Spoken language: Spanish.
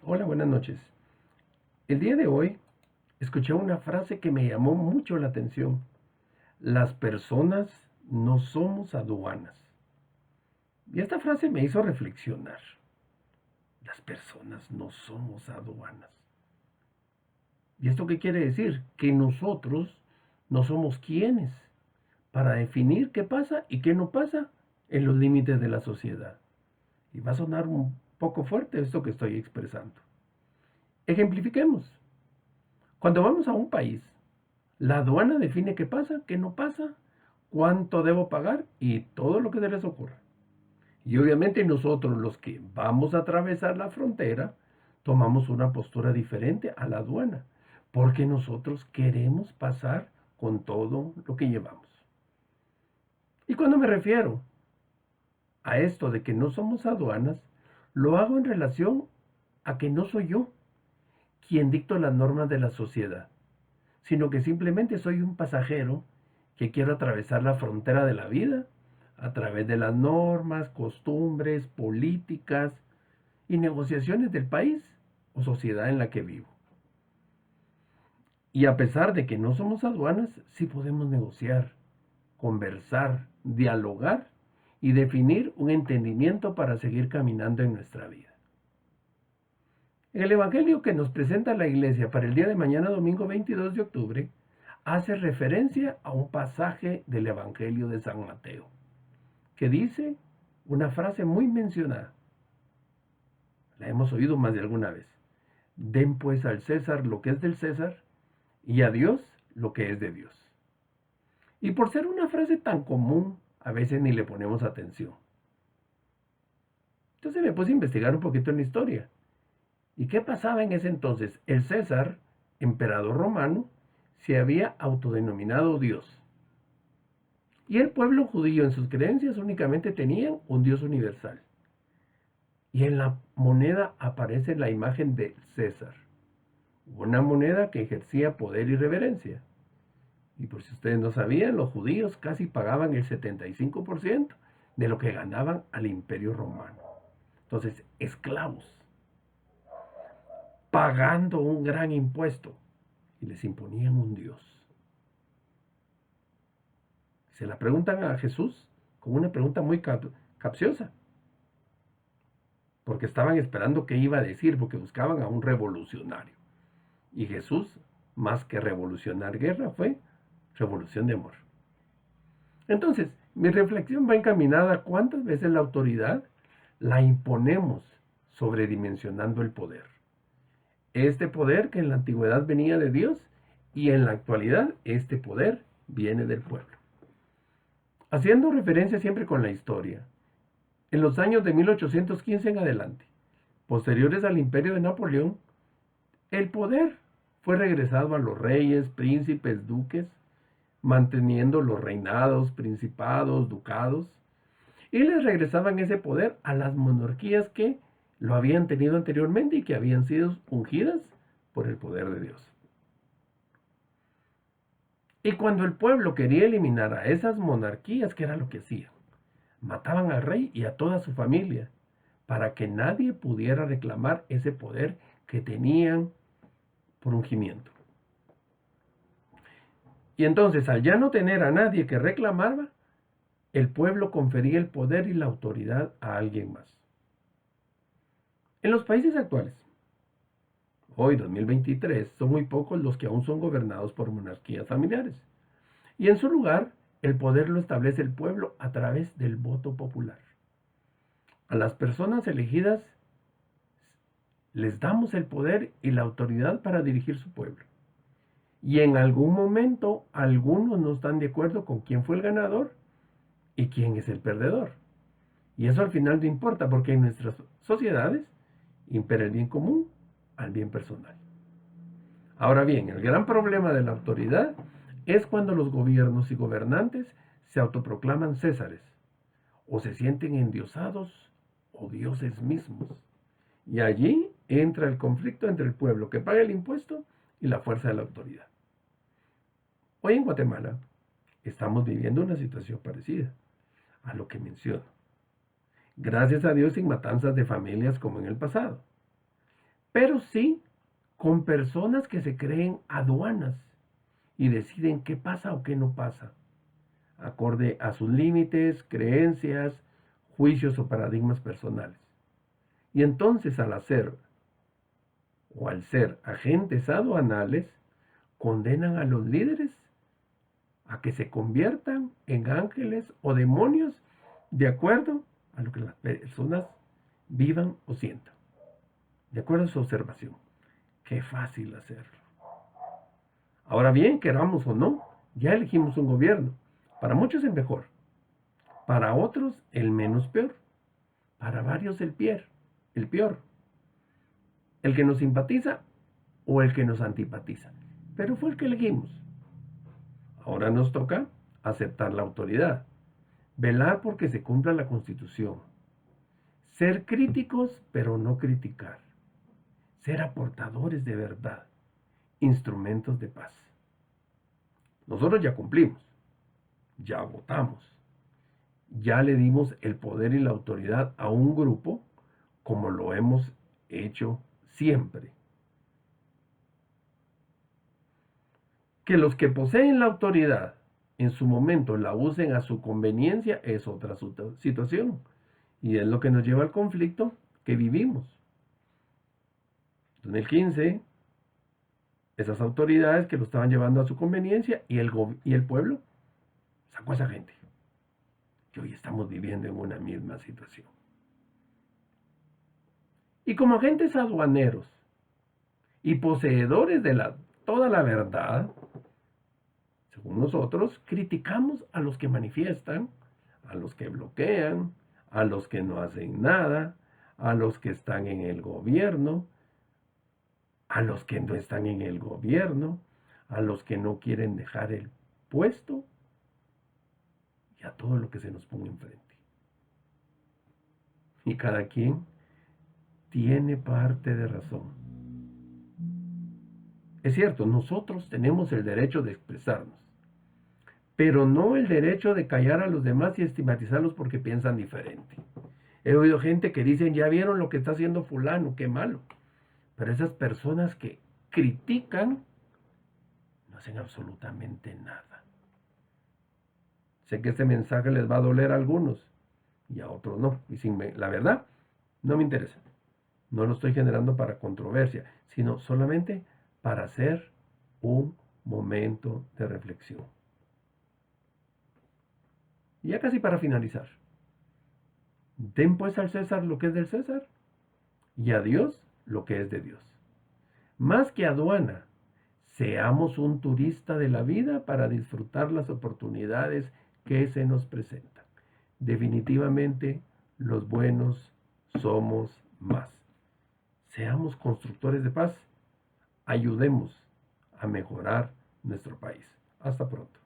Hola, buenas noches. El día de hoy escuché una frase que me llamó mucho la atención. Las personas no somos aduanas. Y esta frase me hizo reflexionar. Las personas no somos aduanas. ¿Y esto qué quiere decir? Que nosotros no somos quienes para definir qué pasa y qué no pasa en los límites de la sociedad. Y va a sonar un poco fuerte esto que estoy expresando. Ejemplifiquemos. Cuando vamos a un país, la aduana define qué pasa, qué no pasa, cuánto debo pagar y todo lo que se les ocurra. Y obviamente nosotros los que vamos a atravesar la frontera tomamos una postura diferente a la aduana, porque nosotros queremos pasar con todo lo que llevamos. Y cuando me refiero a esto de que no somos aduanas, lo hago en relación a que no soy yo quien dicto las normas de la sociedad, sino que simplemente soy un pasajero que quiero atravesar la frontera de la vida a través de las normas, costumbres, políticas y negociaciones del país o sociedad en la que vivo. Y a pesar de que no somos aduanas, sí podemos negociar, conversar, dialogar y definir un entendimiento para seguir caminando en nuestra vida. En el Evangelio que nos presenta la Iglesia para el día de mañana, domingo 22 de octubre, hace referencia a un pasaje del Evangelio de San Mateo, que dice una frase muy mencionada. La hemos oído más de alguna vez. Den pues al César lo que es del César y a Dios lo que es de Dios. Y por ser una frase tan común, a veces ni le ponemos atención. Entonces me puse a investigar un poquito en la historia. ¿Y qué pasaba en ese entonces? El César, emperador romano, se había autodenominado Dios. Y el pueblo judío en sus creencias únicamente tenían un Dios universal. Y en la moneda aparece la imagen de César, una moneda que ejercía poder y reverencia. Y por si ustedes no sabían, los judíos casi pagaban el 75% de lo que ganaban al imperio romano. Entonces, esclavos, pagando un gran impuesto y les imponían un Dios. Se la preguntan a Jesús con una pregunta muy capciosa, porque estaban esperando qué iba a decir, porque buscaban a un revolucionario. Y Jesús, más que revolucionar guerra, fue revolución de amor. Entonces, mi reflexión va encaminada a cuántas veces la autoridad la imponemos sobredimensionando el poder. Este poder que en la antigüedad venía de Dios y en la actualidad este poder viene del pueblo. Haciendo referencia siempre con la historia, en los años de 1815 en adelante, posteriores al imperio de Napoleón, el poder fue regresado a los reyes, príncipes, duques, manteniendo los reinados, principados, ducados, y les regresaban ese poder a las monarquías que lo habían tenido anteriormente y que habían sido ungidas por el poder de Dios. Y cuando el pueblo quería eliminar a esas monarquías, ¿qué era lo que hacían? Mataban al rey y a toda su familia, para que nadie pudiera reclamar ese poder que tenían por ungimiento. Y entonces, al ya no tener a nadie que reclamara, el pueblo confería el poder y la autoridad a alguien más. En los países actuales, hoy 2023, son muy pocos los que aún son gobernados por monarquías familiares. Y en su lugar, el poder lo establece el pueblo a través del voto popular. A las personas elegidas les damos el poder y la autoridad para dirigir su pueblo. Y en algún momento, algunos no están de acuerdo con quién fue el ganador y quién es el perdedor. Y eso al final no importa, porque en nuestras sociedades impera el bien común al bien personal. Ahora bien, el gran problema de la autoridad es cuando los gobiernos y gobernantes se autoproclaman césares, o se sienten endiosados o dioses mismos. Y allí entra el conflicto entre el pueblo que paga el impuesto y la fuerza de la autoridad. Hoy en Guatemala estamos viviendo una situación parecida a lo que menciono. Gracias a Dios sin matanzas de familias como en el pasado. pero sí con personas que se creen aduanas y deciden qué pasa o qué no pasa, acorde a sus límites, creencias, juicios o paradigmas personales. Y entonces al ser agentes aduanales, condenan a los líderes a que se conviertan en ángeles o demonios de acuerdo a lo que las personas vivan o sientan, de acuerdo a su observación. Qué fácil hacerlo. Ahora bien, queramos o no, ya elegimos un gobierno. Para muchos el mejor, para otros el menos peor, para varios el peor, el que nos simpatiza o el que nos antipatiza. Pero fue el que elegimos. Ahora nos toca aceptar la autoridad, velar porque se cumpla la Constitución, ser críticos pero no criticar, ser aportadores de verdad, instrumentos de paz. Nosotros ya cumplimos, ya votamos, ya le dimos el poder y la autoridad a un grupo como lo hemos hecho siempre. Que los que poseen la autoridad en su momento la usen a su conveniencia es otra situación. Y es lo que nos lleva al conflicto que vivimos. En el 15, esas autoridades que lo estaban llevando a su conveniencia y el pueblo sacó a esa gente. Y hoy estamos viviendo en una misma situación. Y como agentes aduaneros y poseedores de toda la verdad, según nosotros, criticamos a los que manifiestan, a los que bloquean, a los que no hacen nada, a los que están en el gobierno, a los que no están en el gobierno, a los que no quieren dejar el puesto y a todo lo que se nos ponga enfrente. Y cada quien tiene parte de razón. Es cierto, nosotros tenemos el derecho de expresarnos, pero no el derecho de callar a los demás y estigmatizarlos porque piensan diferente. He oído gente que dicen, ya vieron lo que está haciendo fulano, qué malo. Pero esas personas que critican no hacen absolutamente nada. Sé que este mensaje les va a doler a algunos y a otros no. Y la verdad, no me interesa. No lo estoy generando para controversia, sino solamente para hacer un momento de reflexión. Y ya casi para finalizar. Den pues al César lo que es del César y a Dios lo que es de Dios. Más que aduana, seamos un turista de la vida para disfrutar las oportunidades que se nos presentan. Definitivamente, los buenos somos más. Seamos constructores de paz. Ayudemos a mejorar nuestro país. Hasta pronto.